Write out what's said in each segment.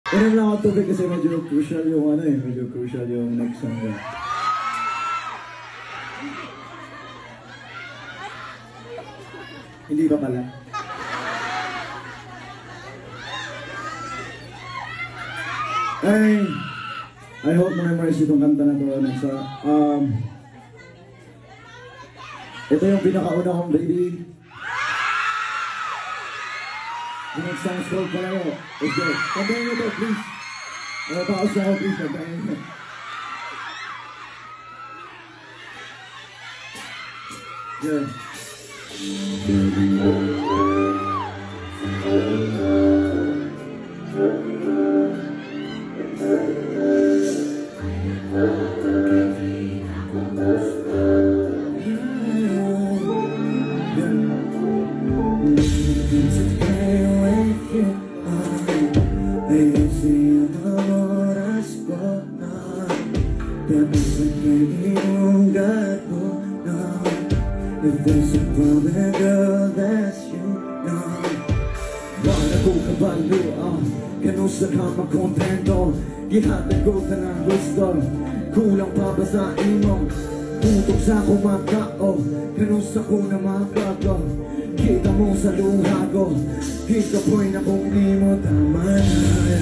Inom lang ako tubig kasi medyo crucial yung ano eh, medyo crucial yung next song ko. Hindi pa pala. Ay, I hope ma-memorize itong kanta na to. Ito yung pinakauna kong baby. The next song is called Palaro. Let's go. Kantahin nyo to, please. Paus na ako, please. Kantahin nyo. Yeah. If there's a problem, girl, that's you know. Bara ko kabalo, ganun sa kamakontento. Gihatan ko ka ng gusto. Kulang pa ba sa imo? Tutok sa kumakao. Ganun sa kuna makago. Kita mo sa luha ko. Kita po'y na kung di mo tama na.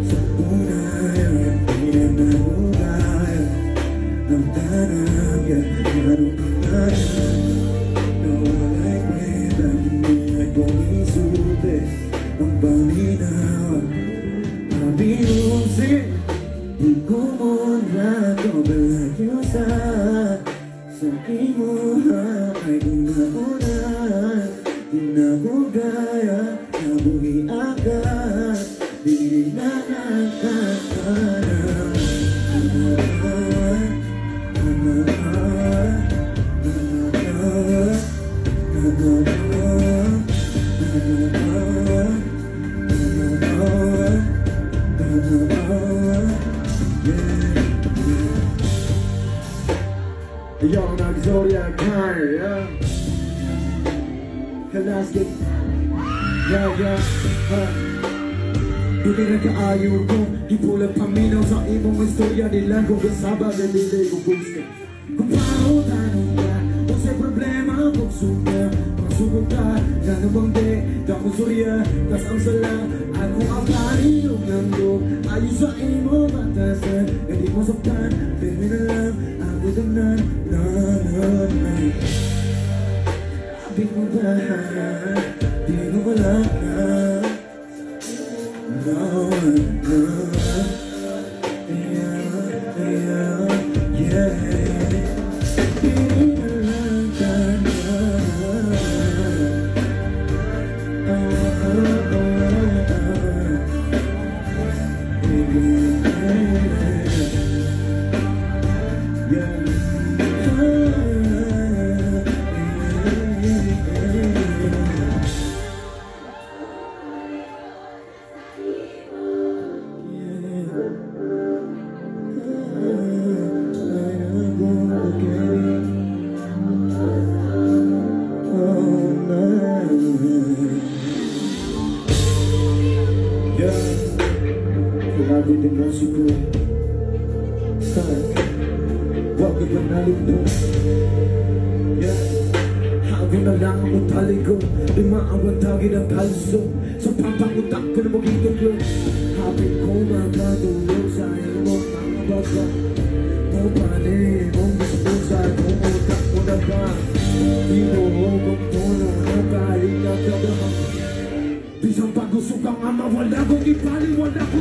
Sa tunay, hindi na nalugay. Ang tanang, ganun ka na. Ang paminaw Mabinusin Di ko mo na ito Balayo sa imuha Ay kung nauna Di na ko gaya Nabuhi agad Di na nakakana Yung nag-Zodiac car, yeah. Kalastik, yeah. Dili na kaayo ko, di pulang paminaw sa imong istorya nila. Kung kasaba, dili ko gusto. Kung paano tanong ka, kung sa'y problema, kung suga, masugod ka, gano'n bang di, dako surya, tas ang sala, ako ang kari yung nando, ayos sa imo, batasan, hindi mo saktan, firme na lang, ako danan, na. Sabi mo ba, di mo wala na, no. Sinabi din mo siguro Huwag ka ba nalito Hago na lang ang utaligo Limaawang tagi ng kalso Sa papangutak ko na magigitlo Hapit ko makatulog sa imo mga baga Mo panin, mong gusto sa itong utak mo na ba Di mo hugong tono na kahit nagdadama Bisang pag-gusto kang ama, wala kong ipaliwala ko